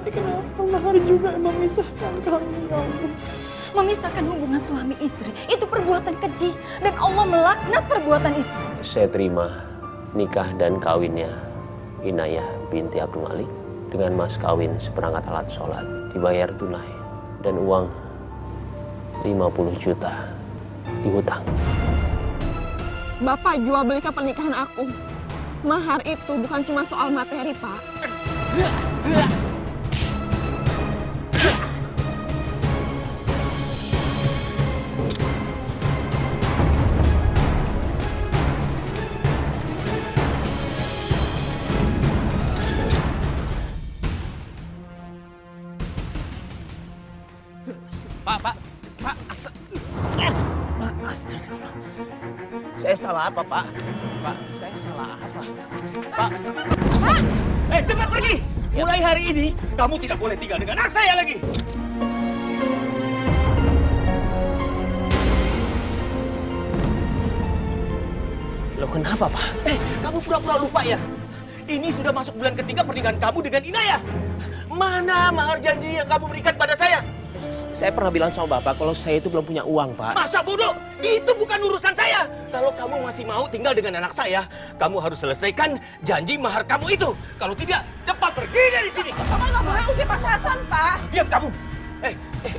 Tapi kenapa mahar juga memisahkan kami, ya Allah? Memisahkan hubungan suami istri itu perbuatan keji dan Allah melaknat perbuatan itu. Saya terima nikah dan kawinnya Inayah binti Abdul Malik dengan mas kawin seperangkat alat sholat, dibayar tunai, dan uang 50 juta dihutang. Bapak jual belikan pernikahan aku. Mahar itu bukan cuma soal materi, Pak. Pak, saya salah apa, Pak? Pak, saya salah apa? Pak, cepat pergi! Mulai hari ini, kamu tidak boleh tinggal dengan anak saya lagi! Loh kenapa, Pak? Kamu pura-pura lupa ya? Ini sudah masuk bulan ketiga pernikahan kamu dengan Inayah. Mana mahar janji yang kamu berikan pada saya? Saya pernah bilang sama Bapak kalau saya itu belum punya uang, Pak. Masa bodoh? Itu bukan urusan saya. Kalau kamu masih mau tinggal dengan anak saya, kamu harus selesaikan janji mahar kamu itu. Kalau tidak, cepat pergi dari sini. Bapak nggak boleh usir Mas Hasan, Pak. Diam kamu.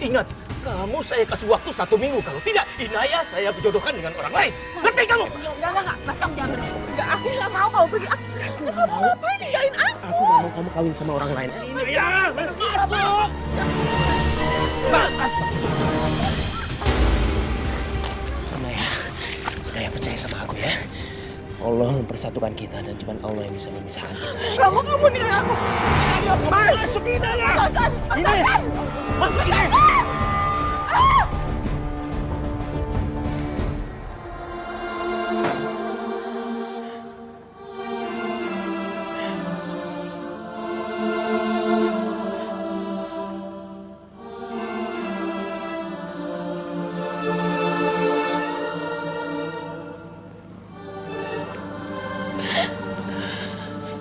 Ingat, kamu saya kasih waktu 1 minggu. Kalau tidak, Inayah saya berjodohkan dengan orang lain. Ngerti kamu? Enggak. Mas, kamu jangan pergi. Enggak, aku nggak mau kamu pergi. Kamu ngapain ninggalin aku? Aku nggak mau kamu kawin sama orang lain. Inayah, masuk! Sama ya, udah ya percaya sama aku ya. Allah mempersatukan kita dan cuma Allah yang bisa memisahkan kita. Kamu nilai aku. Masuk Inayah! Inayah! Masuk Inayah!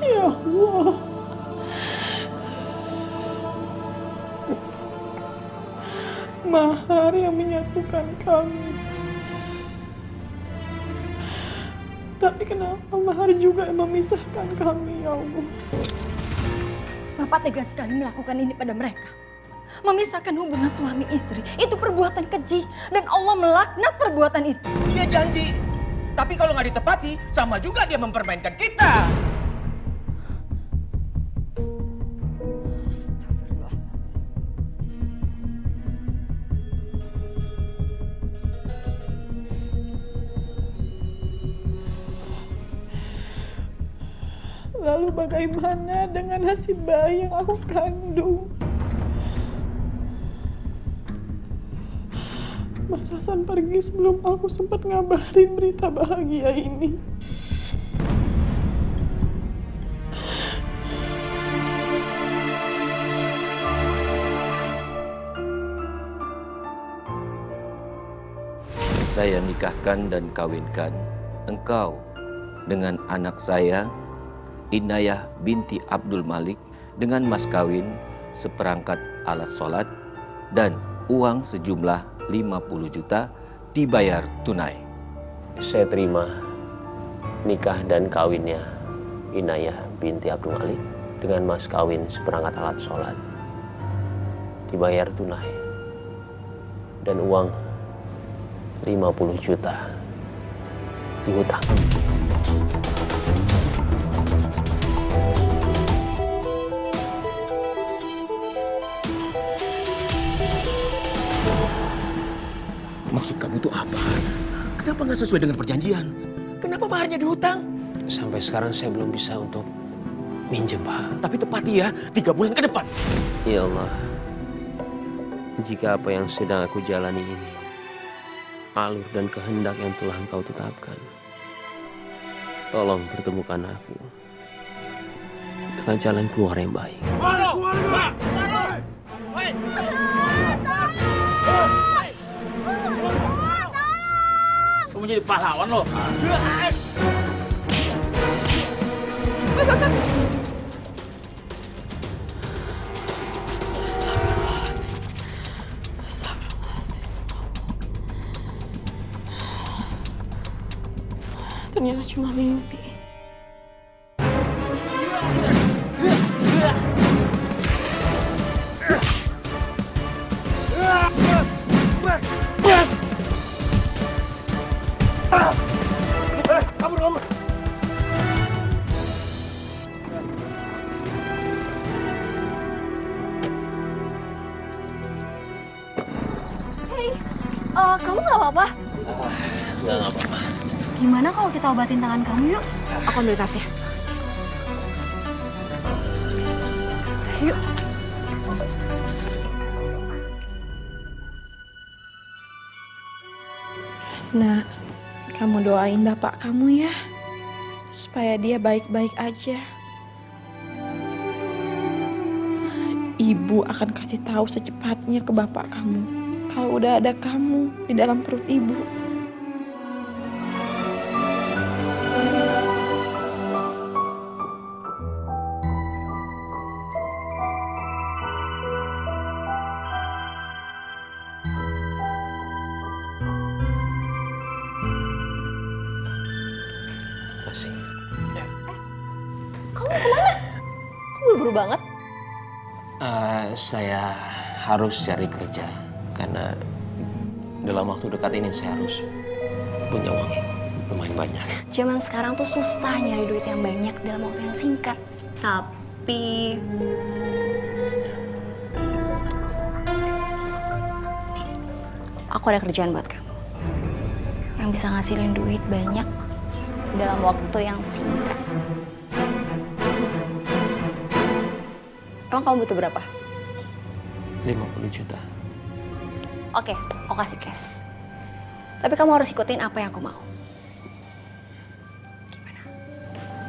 Ya Allah. Mahar yang menyatukan kami. Tapi kenapa mahar juga yang memisahkan kami, ya Allah? Bapak tega sekali melakukan ini pada mereka. Memisahkan hubungan suami istri itu perbuatan keji dan Allah melaknat perbuatan itu. Dia janji. Tapi kalau nggak ditepati, sama juga dia mempermainkan kita. Lalu bagaimana dengan hasil bayi yang aku kandung? Mas Hasan pergi sebelum aku sempat ngabarin berita bahagia ini. Saya nikahkan dan kawinkan engkau dengan anak saya, Inayah binti Abdul Malik, dengan mas kawin seperangkat alat sholat dan uang sejumlah 50 juta dibayar tunai. Saya terima nikah dan kawinnya Inayah binti Abdul Malik dengan mas kawin seperangkat alat sholat, dibayar tunai, dan uang 50 juta dihutang. Maksud kamu itu apa? Kenapa nggak sesuai dengan perjanjian? Kenapa maharnya dihutang? Sampai sekarang saya belum bisa untuk minjem, Pak. Tapi tepati ya, 3 bulan ke depan. Ya Allah, jika apa yang sedang aku jalani ini alur dan kehendak yang telah Engkau tetapkan, tolong pertemukan aku dengan jalan keluar yang baik. Kamu jadi pahlawan loh. Mas Hasan! ternyata cuma mimpi. Kamu nggak apa-apa? Nggak apa-apa. Gimana kalau kita obatin tangan kamu yuk? Aku ambil tasnya. Yuk. Nak, kamu doain bapak kamu ya, supaya dia baik-baik aja. Ibu akan kasih tahu secepatnya ke bapak kamu kalau udah ada kamu di dalam perut ibu. Kasih. Kamu kemana? Kok buru-buru banget? Saya harus cari kerja karena dalam waktu dekat ini saya harus punya uang yang lumayan banyak. Zaman sekarang tuh susah nyari duit yang banyak dalam waktu yang singkat. Tapi aku ada kerjaan buat kamu yang bisa ngasilin duit banyak dalam waktu yang singkat. Emang kamu butuh berapa? 50 juta. Oke, aku kasih cash. Tapi kamu harus ikutin apa yang aku mau.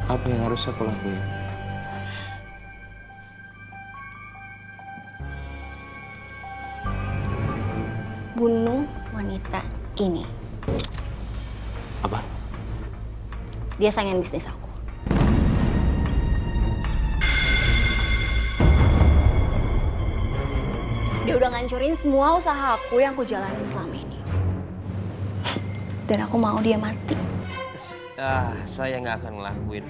Apa yang harus aku lakuin? Bunuh wanita ini. Apa? Dia saingan bisnis aku. Dia udah ngancurin semua usaha aku yang aku jalanin selama ini. Dan aku mau dia mati. Saya nggak akan ngelakuin.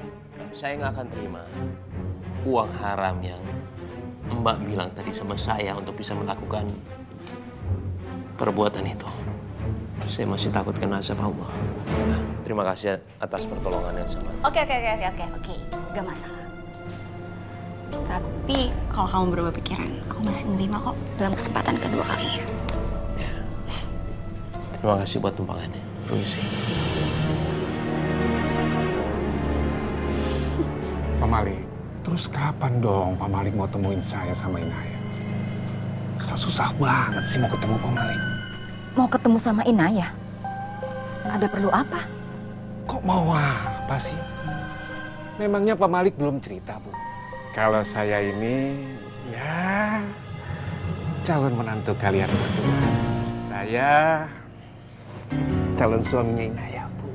Saya nggak akan terima uang haram yang Mbak bilang tadi sama saya untuk bisa melakukan perbuatan itu. Saya masih takut kena azab Allah. Terima kasih atas pertolongan yang sangat. Oke. Gak masalah. Tapi kalau kamu berubah pikiran, aku masih menerima kok dalam kesempatan kedua kalinya. Ya. Terima kasih buat tumpangannya. Permisi. Pak Malik, terus kapan dong Pak Malik mau temuin saya sama Inaya? Susah banget sih mau ketemu Pak Malik. Mau ketemu sama Inaya? Ada perlu apa? Kok mau apa sih? Memangnya Pak Malik belum cerita, Bu? Kalau saya ini, ya, calon menantu kalian berdua. Saya calon suaminya Inaya, Bu.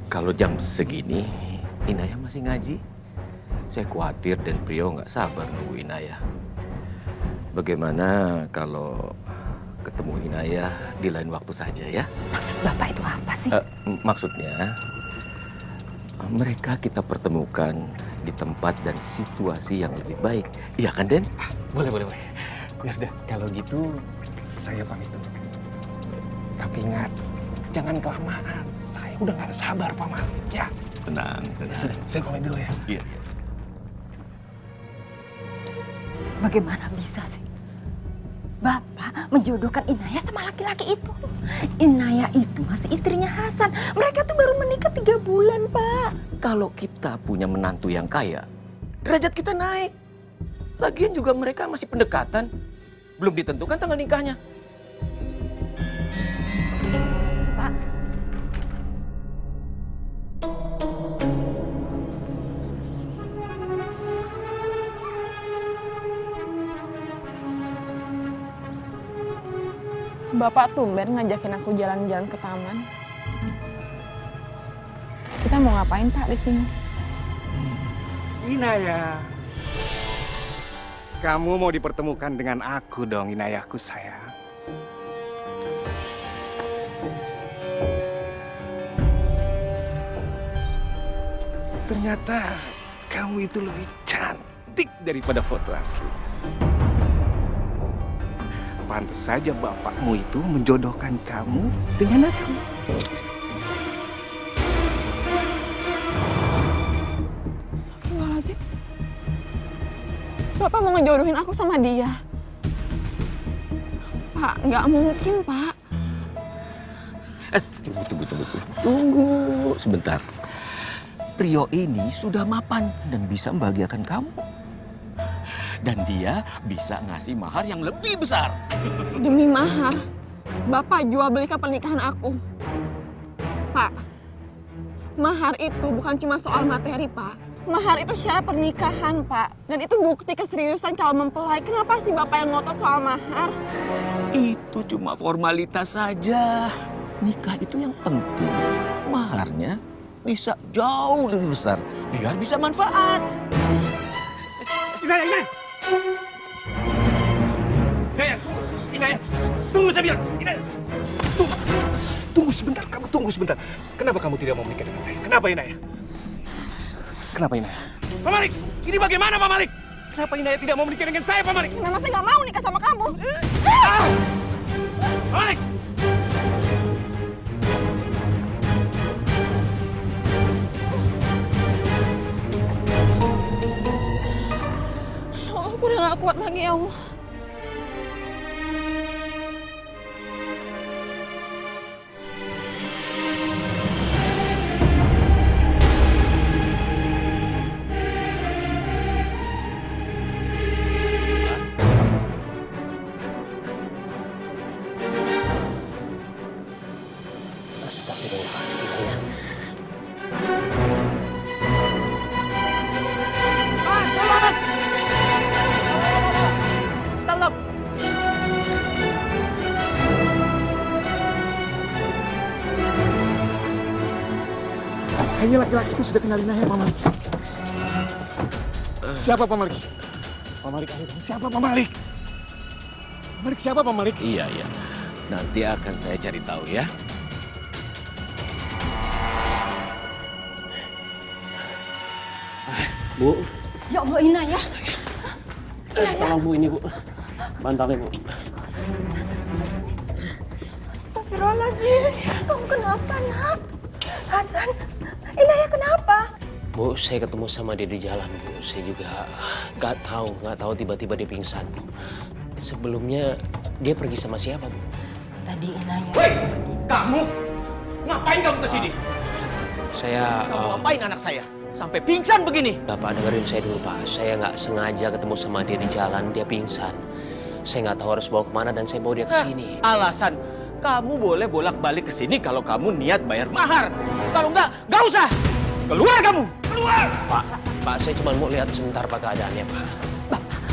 Kalau jam segini, Inaya masih ngaji. Saya khawatir dan Prio nggak sabar nunggu Inaya. Bagaimana kalau ketemu Inaya di lain waktu saja ya? Maksud Bapak itu apa sih? Maksudnya, mereka kita pertemukan di tempat dan situasi yang lebih baik. Iya kan, Den? Boleh. Ya sudah, kalau gitu saya pamit dulu. Tapi ingat, jangan kelamaan. Saya udah nggak sabar, Pak Malik. Ya. Tenang. Sudah, saya pamit dulu ya. Iya. Bagaimana bisa sih Bapak menjodohkan Inaya sama laki-laki itu? Inaya itu masih istrinya Hasan. Mereka tuh baru menikah 3 bulan, Pak. Kalau kita punya menantu yang kaya, derajat kita naik. Lagian juga mereka masih pendekatan. Belum ditentukan tanggal nikahnya. Pak. Bapak tumben ngajakin aku jalan-jalan ke taman. Kita mau ngapain, Pak, di sini? Inaya. Kamu mau dipertemukan dengan aku dong, Inayahku sayang. Ternyata kamu itu lebih cantik daripada foto asli. Pantes saja bapakmu itu menjodohkan kamu dengan aku. Astagfirullahaladzim. Bapak mau ngejodohin aku sama dia. Pak, nggak mungkin, Pak. Tunggu sebentar. Rio ini sudah mapan dan bisa membahagiakan kamu. Dan dia bisa ngasih mahar yang lebih besar. Demi mahar, Bapak jual belikan pernikahan aku. Pak, mahar itu bukan cuma soal materi, Pak. Mahar itu syarat pernikahan, Pak. Dan itu bukti keseriusan calon mempelai. Kenapa sih Bapak yang ngotot soal mahar? Itu cuma formalitas saja. Nikah itu yang penting. Maharnya bisa jauh lebih besar. Biar bisa manfaat. Inaya! Tunggu saya bilang! Inaya! Tunggu sebentar, kamu tunggu sebentar. Kenapa kamu tidak mau menikah dengan saya? Kenapa Inaya? Kenapa Inaya? Pak Malik! Ini bagaimana Pak Malik? Kenapa Inaya tidak mau menikah dengan saya Pak Malik? Memang saya nggak mau nikah sama kamu. Pak Malik! Ya Allah, aku udah nggak kuat lagi, ya Allah. Ini laki-laki itu sudah kenal Inaya, Pak Malik. Siapa Pak Malik? Pak Malik, ayo dong. Siapa Pak Malik? Malik siapa Pak Malik? Iya. Nanti akan saya cari tahu ya. Bu, Ya Allah, Inaya. tolong Bu ini Bu. Bantalnya Bu. Astagfirullahaladzim. Kamu kenapa, nak? Hasan, Inaya kenapa? Bu, saya ketemu sama dia di jalan, Bu. Saya juga nggak tahu tiba-tiba dia pingsan, Bu. Sebelumnya dia pergi sama siapa, Bu? Tadi Inaya. Woi! Kamu! Ngapain kamu kesini? Saya Kamu ngapain anak saya? Sampai pingsan begini? Bapak dengerin saya dulu, Pak. Saya nggak sengaja ketemu sama dia di jalan, dia pingsan. Saya nggak tahu harus bawa kemana dan saya bawa dia ke sini. Alasan kamu boleh bolak-balik ke sini kalau kamu niat bayar mahar. Kalau nggak usah. Keluar kamu! Keluar! Pak, saya cuma mau lihat sebentar Pak keadaannya, Pak.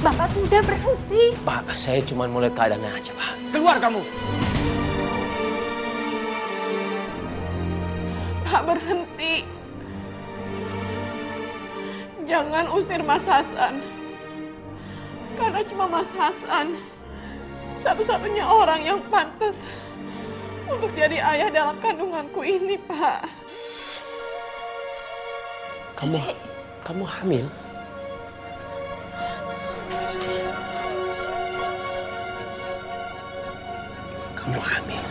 Bapak sudah berhenti. Pak, saya cuma mau lihat keadaannya aja, Pak. Keluar kamu! Pak, berhenti. Jangan usir Mas Hasan. Karena cuma Mas Hasan satu-satunya orang yang pantas untuk jadi ayah dalam kandunganku ini, Pak. Kamu hamil? Kamu hamil?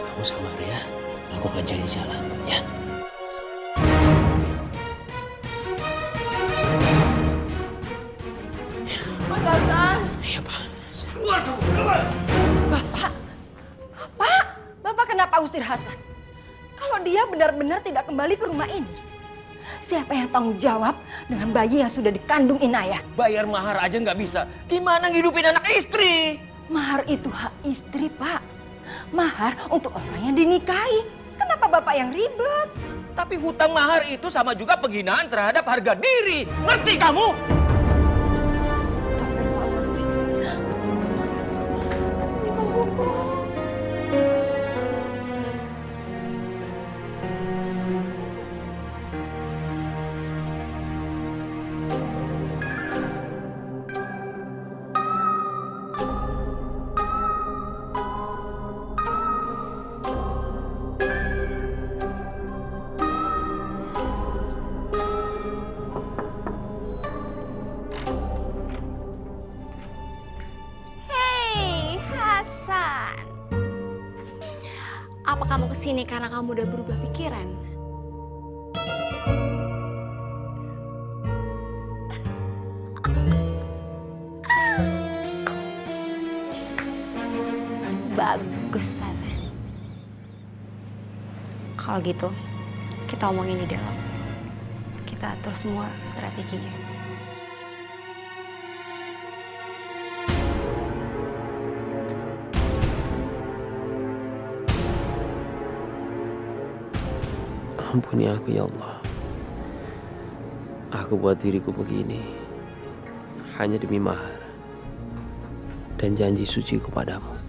Kamu sabar ya. Aku akan cari jalan, ya. Mas Hasan. Iya, Pak. Keluar kamu! Keluar! Bapak kenapa usir Hasan? Kalau dia benar-benar tidak kembali ke rumah ini, siapa yang tanggung jawab dengan bayi yang sudah dikandung Inaya? Bayar mahar aja nggak bisa. Gimana ngidupin anak istri? Mahar itu hak istri, Pak. Mahar untuk orang yang dinikahi. Kenapa Bapak yang ribet? Tapi hutang mahar itu sama juga penghinaan terhadap harga diri. Ngerti kamu? Astagfirullahaladzim. Ibu. kamu kesini karena kamu udah berubah pikiran? Bagus, Hasan. Kalau gitu, kita omongin di dalam. Kita atur semua strateginya. Ampuni aku ya Allah. Aku buat diriku begini hanya demi mahar dan janji suci kepadamu.